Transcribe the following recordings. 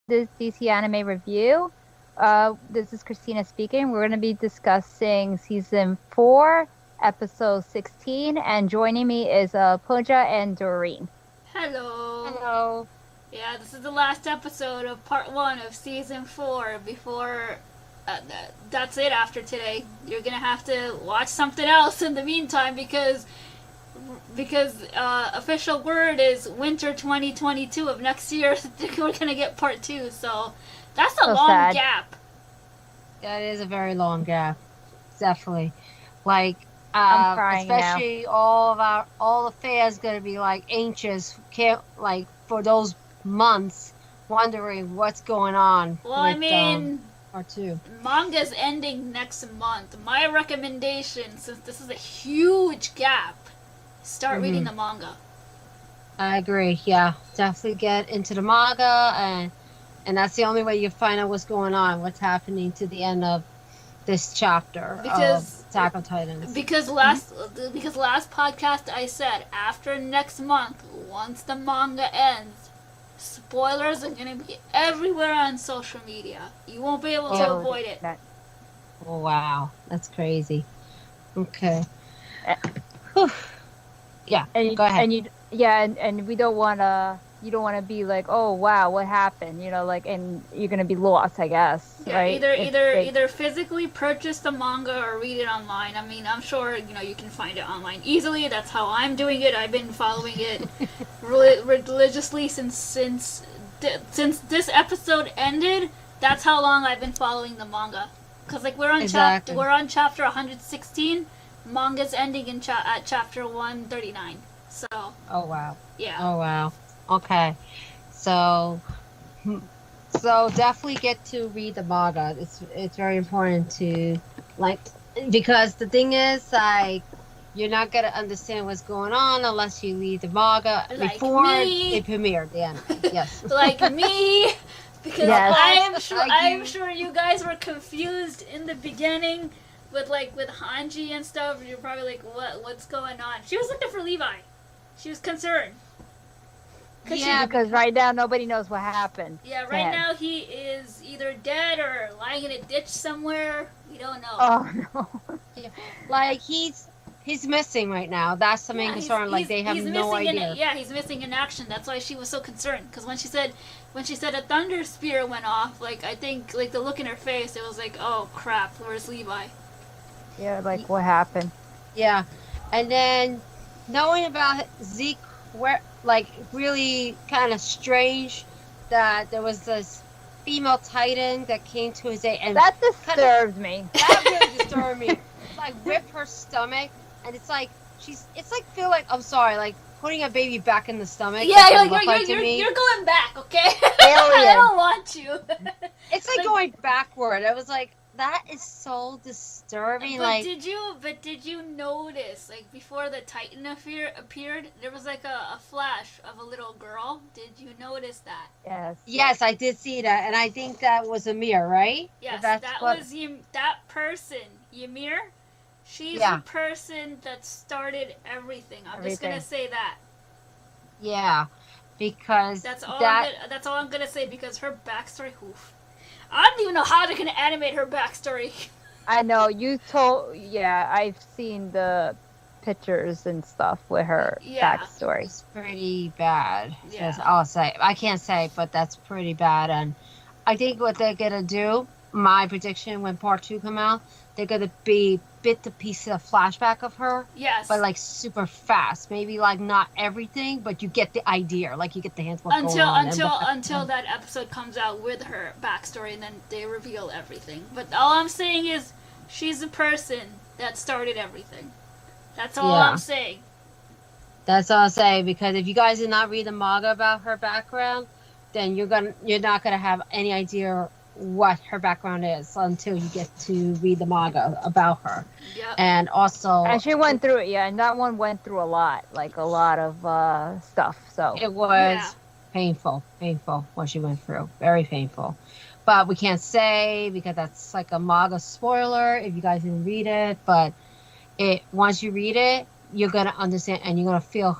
this DC Anime Review. This is Christina speaking. We're going to be discussing season 4, episode 16, and joining me is Pooja and Doreen. Hello. Hello. Yeah, this is the last episode of part 1 of season 4 before that's it after today. You're going to have to watch something else in the meantime because official word is winter 2022 of next year. We're going to get part 2. So that's a So long sad. gap. That is a very long gap. Definitely. Like I'm crying now. especially all the fans gonna be like anxious, can't like for those months wondering what's going on Well, I with mean, part 2. manga's ending next month. My recommendation, since this is a huge gap, start reading the manga. I agree, yeah. Definitely get into the manga and that's the only way you find out what's going on, what's happening to the end of this chapter Because- of Attack on Titans. Because last podcast I said after next month, once the manga ends, spoilers are gonna be everywhere on social media. You won't be able to Oh. avoid it. Oh, wow. That's crazy. Okay. Uh, Whew. Yeah, And go ahead. and we don't want to. You don't want to be like, oh wow, what happened? And you're gonna be lost, I guess, Yeah, right? either physically purchase the manga or read it online. I mean, I'm sure you can find it online easily. That's how I'm doing it. I've been following it religiously since this episode ended. That's how long I've been following the manga. Cause we're on Exactly. we're on chapter 116. Manga's ending at chapter 139. So Oh, wow. yeah. Oh, wow. Okay. So definitely get to read the manga. It's very important to because the thing is you're not gonna understand what's going on unless you read the manga Like before me. it premiered. The anime. Yes. Like me, because Yes. I'm sure you guys were confused in the beginning with Hanji and stuff. You're probably like, what's going on? She was looking for Levi. She was concerned. Yeah, Because right now nobody knows what happened. Yeah, to right him. now he is either dead or lying in a ditch somewhere. We don't know. Oh no. like he's missing right now. That's the main Yeah, concern. Like they have he's no missing idea. he's missing in action. That's why she was so concerned. Because when she said a thunder spear went off, I think the look in her face, it was like, oh crap, where's Levi? Yeah, like what happened? Yeah, and then knowing about Zeke, where really kind of strange that there was this female Titan that came to his aid, and That disturbs me. that really disturbed me. Whip her stomach, and it's like feel like I'm sorry, like putting a baby back in the stomach. Yeah, that's what it looked to me. you're going back, okay? Alien. I don't want you. It's like going backward. I was like, that is so disturbing. But did you notice before the Titan appeared, there was a flash of a little girl? Did you notice that? Yes. Yes, I did see that, and I think that was Amir, right? Yes, That's that what- was that person, Ymir. She's Yeah. the person that started everything. I'm just Everything. gonna say that. Yeah, because That's all I'm gonna say because her backstory. Oof. I don't even know how they're gonna animate her backstory. I know you told. Yeah, I've seen the pictures and stuff with her Yeah. backstory. it's pretty bad. Yeah. I'll say. I can't say, but that's pretty bad. And I think what they're gonna do, my prediction when part 2 come out, they're gonna be bit to pieces of flashback of her, Yes. but super fast. Maybe not everything, but you get the idea. Like you get the hints what's going on. Until that episode comes out with her backstory, and then they reveal everything. But all I'm saying is, she's the person that started everything. That's all Yeah. I'm saying. That's all I'll say, because if you guys did not read the manga about her background, then you're not gonna have any idea what her background is until you get to read the manga about her. Yep. And also, And she went through it, yeah, and that one went through a lot of stuff. So it was Yeah. painful what she went through, very painful. But we can't say because that's like a manga spoiler if you guys didn't read it. But once you read it, you're gonna understand and you're gonna feel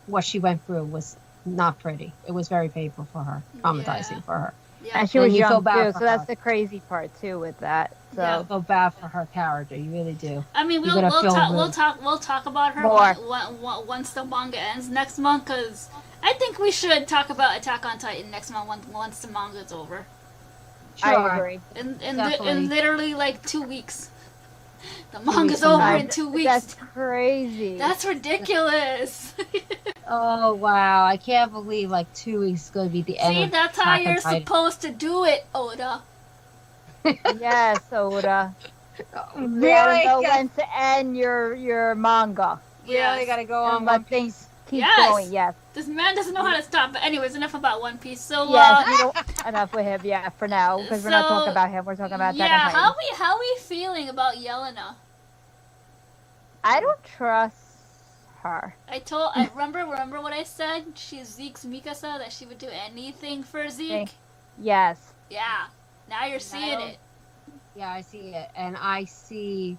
what she went through was not pretty. It was very painful for her, traumatizing Yeah. for her. Yeah. And she And was you feel young bad too, for so that's her. the crazy part too with that. So Yeah. I feel bad for her character. You really do. I mean, You're we'll gonna we'll feel talk really- we'll talk about her More. once the manga ends next month, because I think we should talk about Attack on Titan next month once the manga's over. I Sure. agree. Definitely. In literally like 2 weeks. The weeks manga's from over now. in 2 weeks. That's crazy. That's ridiculous. Oh wow! I can't believe like 2 weeks is going to be the end. See, of that's how Attack on you're Titan. supposed to do it, Oda. Yes, Oda. You Really? gotta know when to end your manga. Really gotta go on And One let things Piece. keep Yes. going. Yes. This man doesn't know how to stop. But anyways, enough about One Piece. So Yes, we don't enough with him, yeah, for now, because we're not So, talking about him. We're talking about Attack yeah, on Titan. how we feeling about Yelena? I don't trust her. I remember what I said. She's Zeke's Mikasa, that she would do anything for Zeke. Yes. Yeah. Now you're seeing it. Yeah, I see it, and I see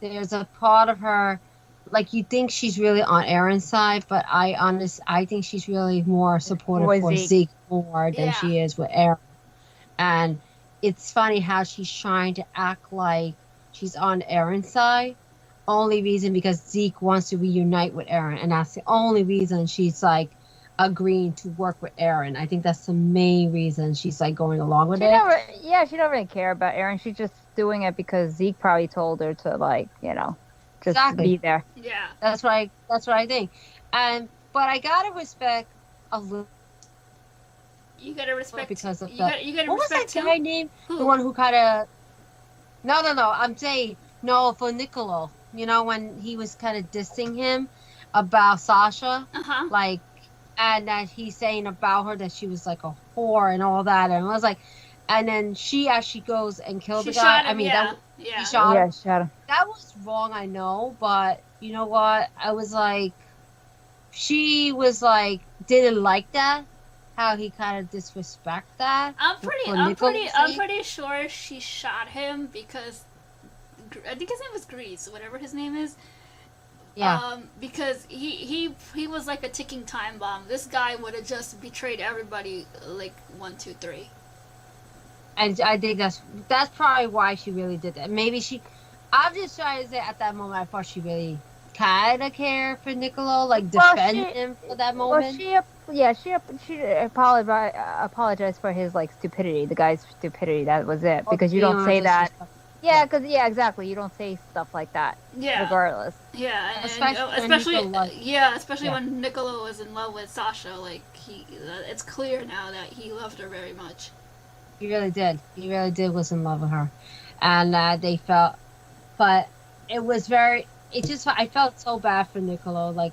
there's a part of her, like you think she's really on Eren's side, but I think she's really more supportive With for Zeke. Zeke more than Yeah. she is with Eren. And it's funny how she's trying to act like she's on Eren's side. Only reason because Zeke wants to reunite with Eren, and that's the only reason she's like agreeing to work with Eren. I think that's the main reason she's like going along with She it. she don't really care about Eren. She's just doing it because Zeke probably told her to, like, just Exactly. be there. Yeah. That's what I think. But I gotta respect a little You gotta respect. because of you that. gotta What was respect that who? guy named? Who? The one who kind of. No. I'm saying no for Niccolo. You know when he was kind of dissing him about Sasha, Uh-huh. like, and that he's saying about her that she was like a whore and all that, and I was like, and then she actually goes and kills She the guy. shot him, I mean, yeah. he Yeah. shot Yeah, him. shut him. That was wrong, I know, but you know what? I was like, she was like, didn't like that, how he kind of disrespect that. I'm Niccolo's sake. pretty sure she shot him because I think his name was Grease, whatever his name is. Yeah, Because he was like a ticking time bomb. This guy would have just betrayed everybody like 1, 2, 3. and I think that's probably why she really did that. Maybe I'm just trying to say at that moment, I thought she really kind of cared for Niccolo, like Well, defend she- him for that Well, moment. she apologized for his, like, stupidity, the guy's stupidity. That was it. Because you Being don't say that. disrespectful. Yeah, exactly. You don't say stuff like that, Yeah. regardless. Yeah, and Especially when especially Yeah. when Niccolo was in love with Sasha. Like it's clear now that he loved her very much. He really did. He really did was in love with her, and they felt. But it was very. It just. I felt so bad for Niccolo. Like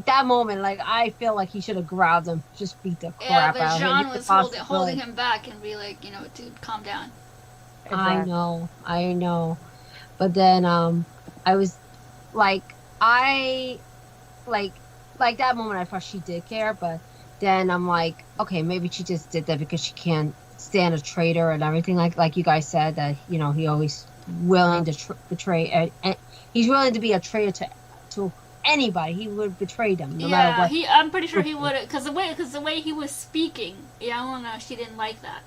that moment. Like I feel like he should have grabbed him, just beat the Yeah, crap but out of him. Jean He was could holding him back and be like, dude, calm down. I know. But then I was like like that moment I thought she did care, but then I'm like, okay, maybe she just did that because she can't stand a traitor and everything, like you guys said that he always willing to betray, and he's willing to be a traitor to anybody. He would betray them no matter what. I'm pretty sure he would, because the way he was speaking, I don't know, she didn't like that.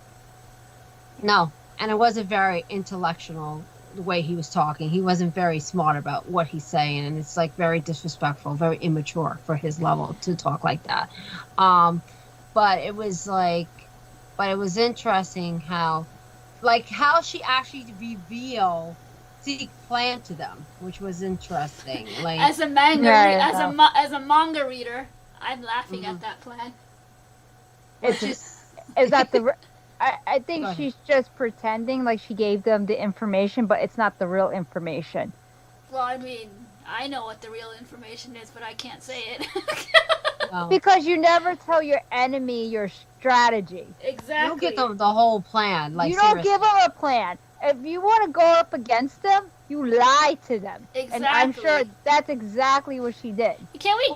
No, and it wasn't very intellectual the way he was talking. He wasn't very smart about what he's saying, and it's like very disrespectful, very immature for his level to talk like that. But it was interesting how she actually revealed Zeke's plan to them, which was interesting. Like As a manga, Yeah, as a manga reader, I'm laughing at that plan. It's just is that the? I think Go ahead. she's just pretending like she gave them the information, but it's not the real information. Well, I mean, I know what the real information is, but I can't say it. well, Because you never tell your enemy your strategy. Exactly. you don't get them the whole plan. Like you don't seriously. give them a plan. If you want to go up against them, you lie to them. And I'm sure Exactly. that's exactly what she did. Can we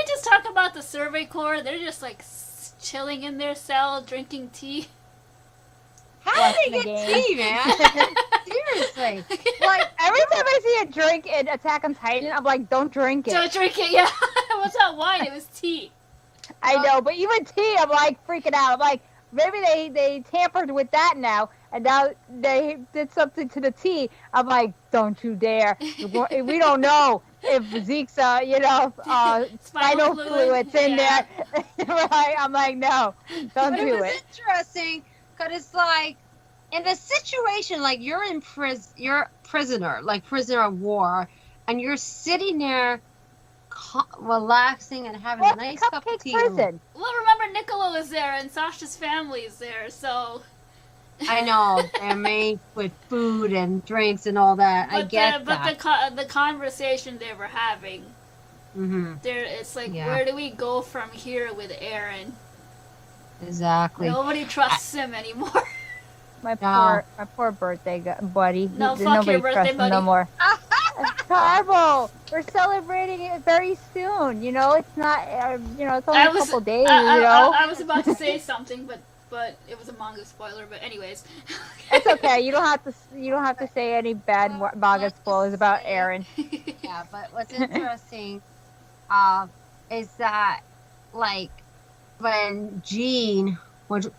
just talk about the Survey Corps? They're just like chilling in their cell, drinking tea. How did Watching they the get game. tea, man? Seriously. Like Every time I see a drink in Attack on Titan, I'm like, don't drink it. Don't drink it, yeah. It was not wine, it was tea. I know, but even tea, I'm like freaking out. I'm like, maybe they tampered with that now, and now they did something to the tea. I'm like, don't you dare! We don't know if Zeke's spinal fluid's in there. Right? I'm like, no, don't But do it was it. interesting because it's like in the situation, like you're in prison, you're a prisoner, like prisoner of war, and you're sitting there relaxing and having Well, a nice it's cup of Cupcake tea. prison. Well, remember Niccolo is there and Sasha's family is there, so. I know they're made with food and drinks and all that. I get that. But the conversation they were having, it's like, Yeah. where do we go from here with Eren? Exactly. Nobody trusts him anymore. My poor birthday buddy. No, fuck Nobody your birthday trusts him buddy. no more. It's horrible. We're celebrating it very soon. You know, it's not. It's only a couple days. I was about to say something, but it was a manga spoiler. But anyways, It's okay. You don't have to say any bad manga spoilers about Eren. Yeah, but what's interesting is that, like, when Jean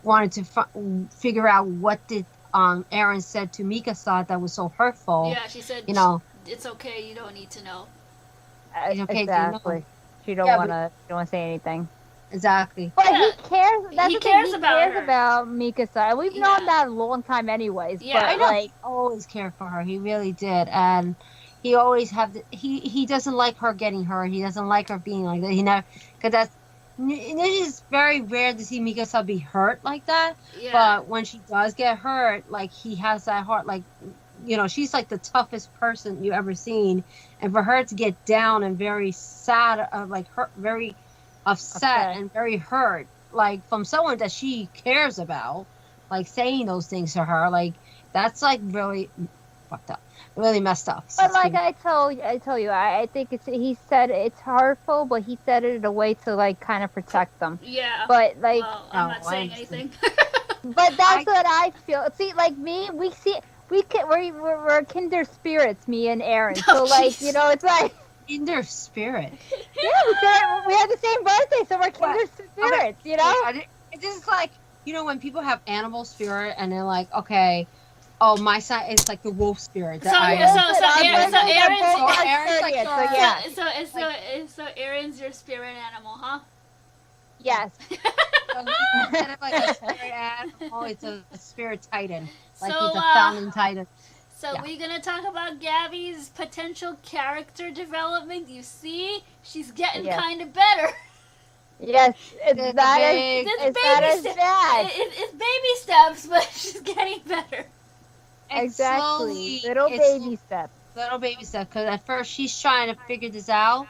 wanted to figure out what did Eren said to Mikasa that was so hurtful. Yeah, she said, it's okay. You don't need to know. It's okay Exactly. She don't want to say anything. Exactly. But he cares. That's He the thing, cares he about cares her. about Mikasa. We've known that a long time, anyways. Yeah, but I know. like, Always cared for her. He really did, and he always he doesn't like her getting hurt. He doesn't like her being like that. He never, because this is very rare to see Mikasa be hurt like that. Yeah. But when she does get hurt, like, he has that heart, like, she's like the toughest person you ever seen, and for her to get down and very sad, like, hurt, very upset and very hurt, like, from someone that she cares about, like, saying those things to her, like, that's like really fucked up, really messed up. but like I told you, I think he said it's hurtful, but he said it in a way to like kind of protect them. Yeah. But like, well, I'm not saying anything. but that's what I feel. See, like me, we're kindred spirits, me and Eren. So like, jeez. it's like. In their spirit. Yeah, we had the same birthday, so we're kindred spirits, It's just like, when people have animal spirit and they're like, okay, oh, my side is like the wolf spirit. So Aaron's Aaron's your spirit animal, huh? Yes. Instead of like a spirit animal, it's a spirit titan. Like, So, he's a founding titan. So we're gonna talk about Gabby's potential character development. You see, she's getting kind of better. Yes, it's It's not big. as bad. It's baby steps, but she's getting better. Exactly. Slowly, Little it's baby steps. Little baby stuff. Because at first she's trying to figure this out.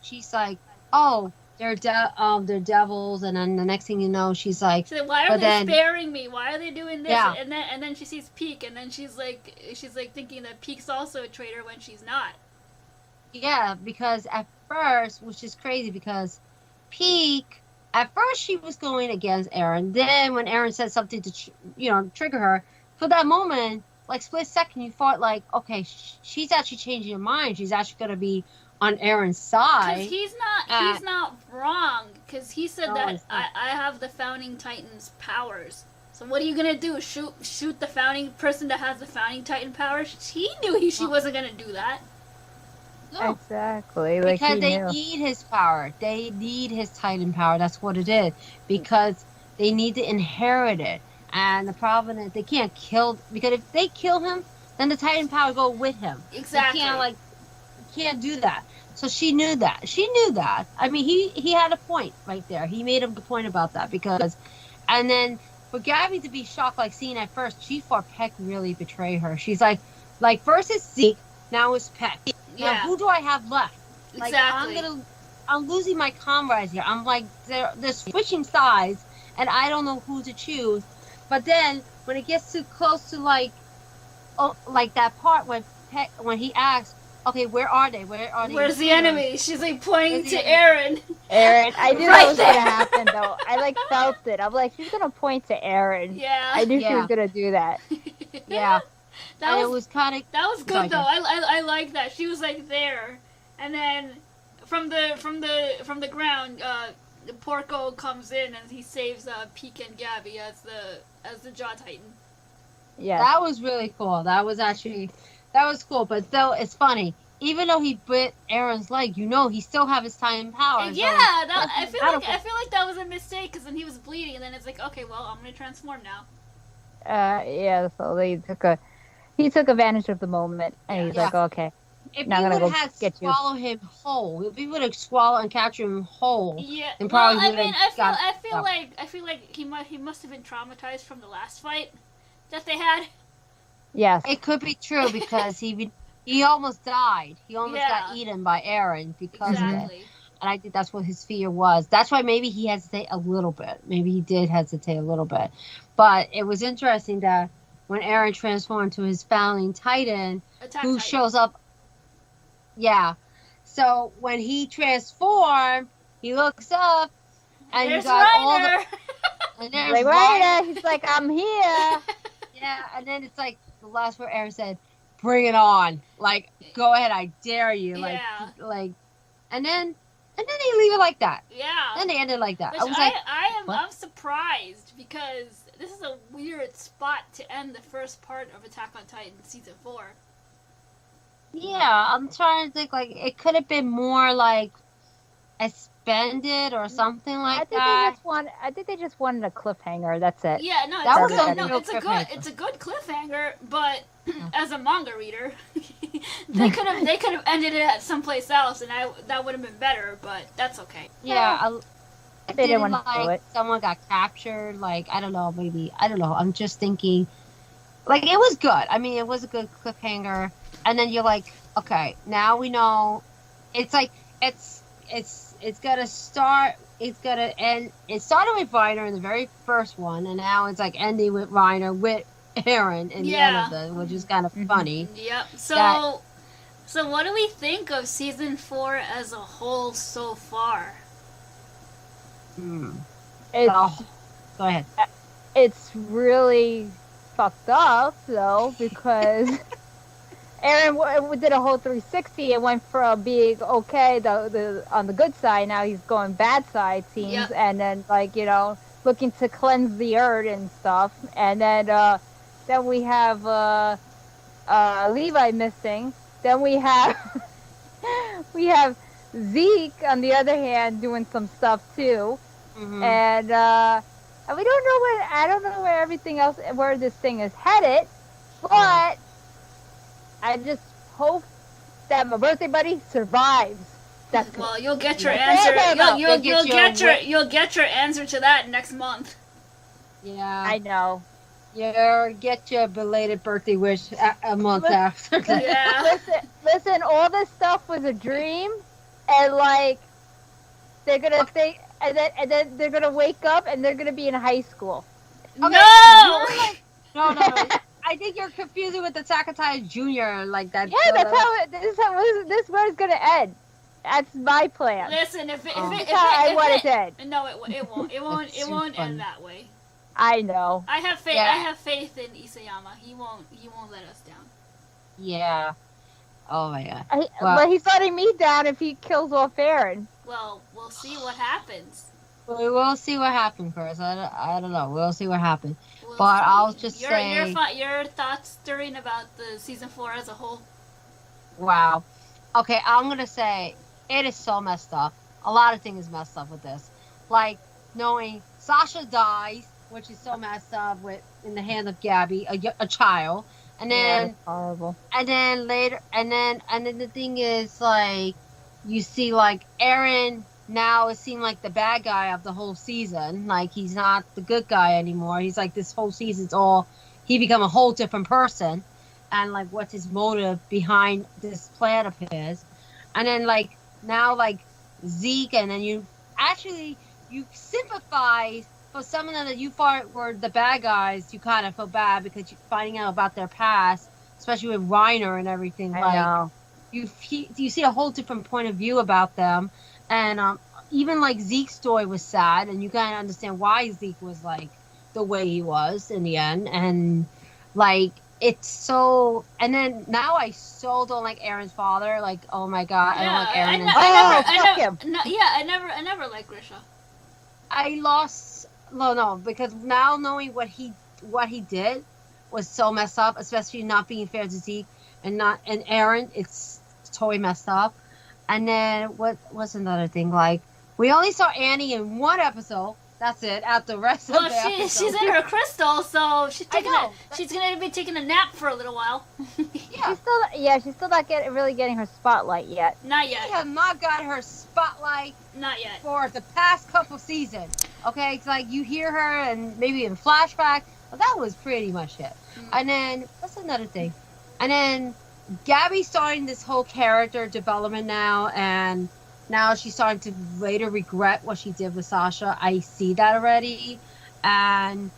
She's like, oh, they're devils, and then the next thing you know, she's like, She's like, why are they sparing me? Why are they doing this? Yeah. And then she sees Peak, and then she's like thinking that Peak's also a traitor when she's not. yeah, because at first, which is crazy, because Peak, at first she was going against Eren. Then when Eren said something to trigger her, for that moment, like split second, you thought like, okay, she's actually changing her mind. She's actually gonna be on Eren's side. Because he's not wrong. Because he said that I have the Founding Titan's powers. So what are you gonna do? Shoot the founding person that has the Founding Titan powers? He knew she wasn't gonna do that. No, Exactly. Like because he they knew. need his power. They need his Titan power. That's what it is. Because they need to inherit it. And the problem is they can't kill, because if they kill him, then the Titan power go with him. Exactly. They can't do that. So she knew that. She knew that. I mean, he had a point right there. He made a good point about that, because, and then for Gabby to be shocked, like seeing at first, she thought Peck really betrayed her. She's like first it's Zeke, now it's Peck. Now who do I have left? Like, Exactly. I'm losing my comrades here. I'm like, they're switching sides, and I don't know who to choose. But then when it gets too close to like that part when he asks, okay, where are they? Where's the enemy? She's like pointing to Eren. Eren, I knew Right that was there. gonna happen though. I like felt it. I'm like, she's gonna point to Eren. Yeah. I knew she was gonna do that. Yeah. That was kind of. That was good though. I like that. She was like there, and then from the ground, the Porco comes in and he saves Peek and Gabby as the Jaw Titan. Yeah. That was really cool. That was cool. But though it's funny, even though he bit Eren's leg, he still have his Titan power. Yeah, I feel like that was a mistake because then he was bleeding, and then it's like, okay, well, I'm gonna transform now. Yeah. So he took advantage of the moment, and he's like, okay. If now he I'm would gonna have get you. swallow him whole, if he would have swallowed and captured him whole, yeah. then probably I feel like he must have been traumatized from the last fight that they had. Yes. It could be true because he almost died. He almost got eaten by Eren because of it. And I think that's what his fear was. That's why maybe he hesitated a little bit. Maybe he did hesitate a little bit. But it was interesting that when Eren transformed to his founding Titan, shows up. Yeah. So when he transformed, he looks up and there's you got Reiner. all the. And there's like Reiner. He's like, I'm here. Yeah, and then it's like the last word Eren said, "Bring it on!" Like, go ahead, I dare you. Like, and then they leave it like that. Yeah. Then they ended like that. Which I was I'm surprised because this is a weird spot to end the first part of Attack on Titan season 4. Yeah, I'm trying to think. Like, it could have been more like expanded or something like that. I think they just wanted a cliffhanger. That's it. Yeah, no, it's a good cliffhanger, but as a manga reader, they could have ended it at someplace else, and that would have been better. But that's okay. Yeah, they didn't want to do it. Someone got captured. Like, I don't know. Maybe I don't know. I'm just thinking. Like, it was good. I mean, it was a good cliffhanger. And then you're like, okay, now we know. It's like it's gonna start. It's gonna end. It started with Reiner in the very first one, and now it's like ending with Reiner with Eren in the end of it, which is kind of funny. Yep. So what do we think of season 4 as a whole so far? Go ahead. It's really fucked up though because Eren did a whole 360 and went from being okay the on the good side, now he's going bad side seems, and then looking to cleanse the earth and stuff, and then we have Levi missing, then we have Zeke on the other hand doing some stuff too, and we don't know I don't know where everything else, where this thing is headed, but I just hope that my birthday buddy survives. That's good. Well, you'll get your answer. You'll get your answer to that next month. Yeah, I know. You'll get your belated birthday wish a month after. Yeah. Listen. All this stuff was a dream, and like they're gonna think, and then they're gonna wake up and they're gonna be in high school. Okay. No. I think you're confusing with Attack on Titan Junior, like that. Yeah, this is where it's gonna end. That's my plan. Listen, if I want it to end. No, it won't. It won't end that way. I know. I have faith. I have faith in Isayama. He won't let us down. Yeah. Oh my god. But he's letting me down if he kills off Eren. Well, we'll see what happens. We will see what happens, Chris. I don't know. We'll see what happens. But I'll just say... Your thoughts, Doreen, about the season 4 as a whole? Wow. Okay, I'm going to say it is so messed up. A lot of things messed up with this. Like, knowing Sasha dies, which is so messed up in the hand of Gabby, a child. And then... that's horrible. And then later... And then the thing is, like, you see, like, Eren... Now it seemed like the bad guy of the whole season. Like, he's not the good guy anymore. He's like, this whole season's he become a whole different person. And like, what's his motive behind this plan of his? And then like, now like Zeke, and then you sympathize for some of them that you thought were the bad guys. You kind of feel bad because you're finding out about their past, especially with Reiner and everything. I know. You see a whole different point of view about them. And even like Zeke's story was sad, and you kind of understand why Zeke was like the way he was in the end. And like, it's so. And then now I so don't like Eren's father. Like, oh my god, I don't like Eren. I never liked Grisha. I lost. No, because now knowing what he did was so messed up, especially not being fair to Zeke and Eren. It's totally messed up. And then what was another thing? Like we only saw Annie in one episode. That's it. At the rest of the episode. She's in her crystal, so she's I know. she's gonna be taking a nap for a little while. Yeah. She's still not really getting her spotlight yet. Not She yet. has not got her spotlight Not yet. for the past couple seasons. Okay, it's like you hear her and maybe in flashback, but that was pretty much it. And then what's another thing? And then Gabby's starting this whole character development now, and now she's starting to later regret what she did with Sasha. I see that already, and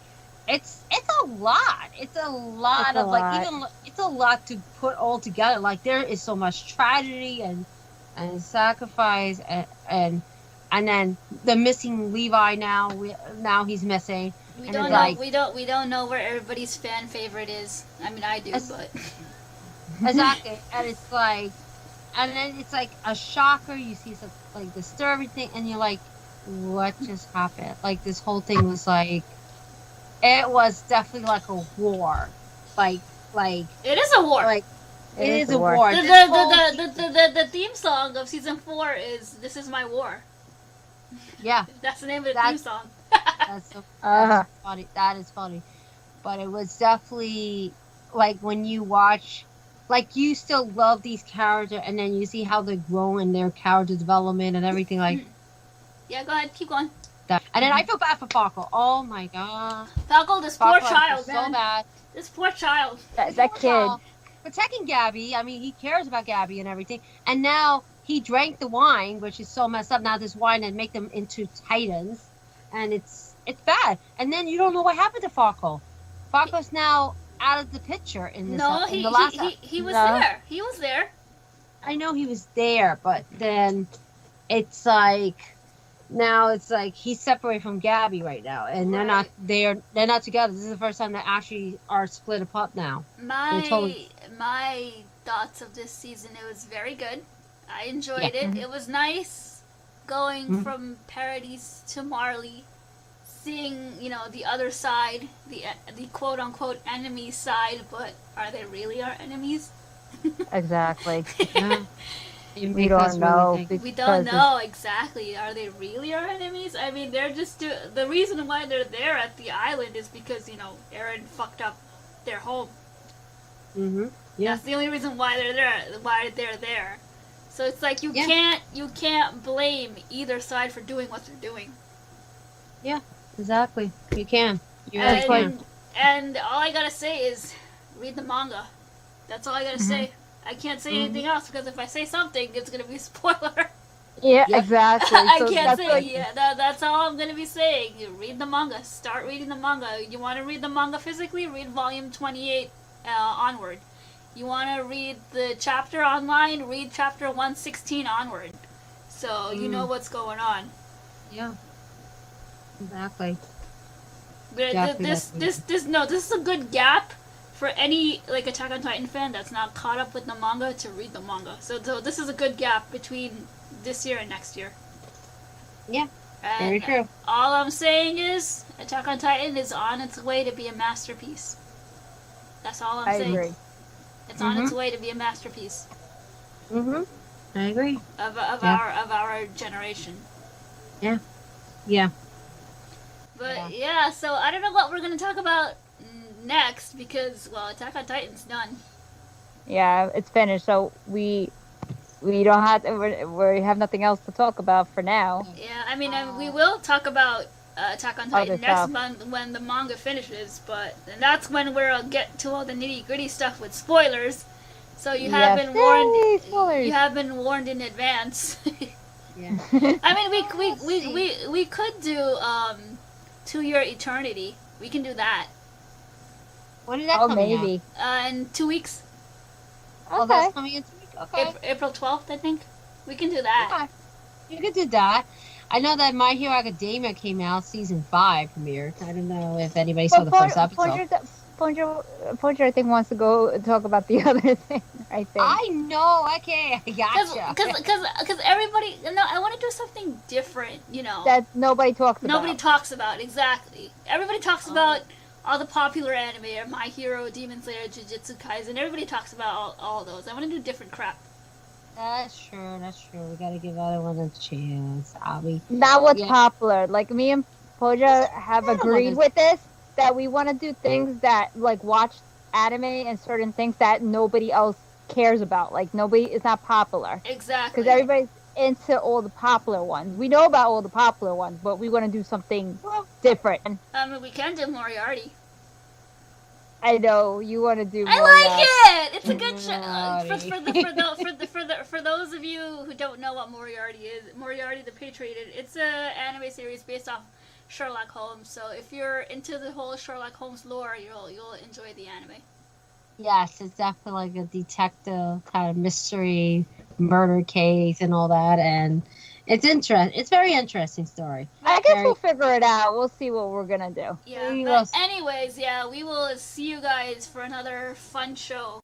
it's a lot. It's a lot of like even it's a lot to put all together. Like there is so much tragedy and sacrifice and then the missing Levi now he's missing. We And don't it's know. like- We don't know where everybody's fan favorite is. I mean, I do, but Exactly, and it's like, and then it's like a shocker. You see some like disturbing thing, and you're like, what just happened? Like this whole thing was like, it was definitely like a war, like it is a war. like It it is is a a war. war. The, This the, whole- the theme song of season 4 is "This Is My War." yeah, That's the name of the That's- theme song. Uh-huh. that's funny. That is funny, but it was definitely like when you watch. Like you still love these characters, and then you see how they grow in their character development and everything like Yeah, go ahead, keep going. that. And then I feel bad for Falco. Oh my god, Falco, this poor Falco, I child, feel man. so bad. This poor child. That kid. Protecting Gabby. I mean, he cares about Gabby and everything. And now he drank the wine, which is so messed up. Now this wine and make them into titans, and it's bad. And then you don't know what happened to Falco. Falco's now out of the picture in this. No, in the last he was No. there. He was there. I know he was there, but then it's like now it's like he's separated from Gabby right now, and they're not together. This is the first time they actually are split apart now. My thoughts of this season, it was very good. I enjoyed Yeah. it. It was nice going Mhm. from Paradise to Marley, seeing the other side, the quote unquote enemy side. But are they really our enemies? Exactly. Yeah. We don't know. We don't know exactly. Are they really our enemies? I mean, they're just the reason why they're there at the island is because Eren fucked up their home. Mm-hmm. Yeah. That's the only reason why they're there. Why they're there. So it's like you Yeah. can't blame either side for doing what they're doing. Exactly. You can. You really can. And all I gotta say is read the manga. That's all I gotta say. I can't say anything else because if I say something, it's gonna be a spoiler. Yeah, Yep. exactly. I So can't that's say like- that's all I'm gonna be saying. You read the manga. Start reading the manga. You want to read the manga physically? Read volume 28 onward. You want to read the chapter online? Read chapter 116 onward. So you know what's going on. Yeah. Exactly. This is a good gap for any Attack on Titan fan that's not caught up with the manga to read the manga. So this is a good gap between this year and next year. Yeah. And Very true. all I'm saying is Attack on Titan is on its way to be a masterpiece. That's all I'm I saying. agree. It's on its way to be a masterpiece Mm-hmm. I agree. of our generation. Yeah. But yeah, so I don't know what we're gonna talk about next because Attack on Titan's done. Yeah, it's finished. So we don't have we have nothing else to talk about for now. Yeah, I mean, we will talk about Attack on Titan Other next stuff. month when the manga finishes, and that's when we'll get to all the nitty gritty stuff with spoilers. So you have Yes. been warned. Yay, spoilers. You have been warned in advance. Yeah. I mean, we could do 2 Year Eternity. We can do that When is that Oh, coming out? maybe. in 2 weeks. Oh, Okay. that's coming in 2 weeks. Okay. April 12th, I think. We can do that. Okay. You could do that. I know that My Hero Academia came out, season 5 premiered. I don't know if anybody saw the first episode. Ponja, I think, wants to go talk about the other thing. I think. I know. Okay, I gotcha. Because everybody, no, I want to do something different. That nobody talks about. Nobody talks about, exactly. Everybody talks about all the popular anime, or My Hero, Demon Slayer, Jujutsu Kaisen. Everybody talks about all those. I want to do different crap. That's true. That's true. We gotta give everyone a chance. Not what's popular. Like me and Poja have agreed with this, that we want to do things that, like, watch anime and certain things that nobody else cares about. Like, it's not popular. Exactly. Because everybody's into all the popular ones. We know about all the popular ones, but we want to do something different. I mean, we can do Moriarty. I know you want to do. I like it. It's a good show. For those of you who don't know what Moriarty is, Moriarty the Patrioted. It's a anime series based off Sherlock Holmes. So if you're into the whole Sherlock Holmes lore, you'll enjoy the anime. Yes, it's definitely like a detective kind of mystery murder case and all that, and it's interesting. It's a very interesting story. I guess we'll figure it out. We'll see what we're gonna do. Yeah. But anyways, yeah, we will see you guys for another fun show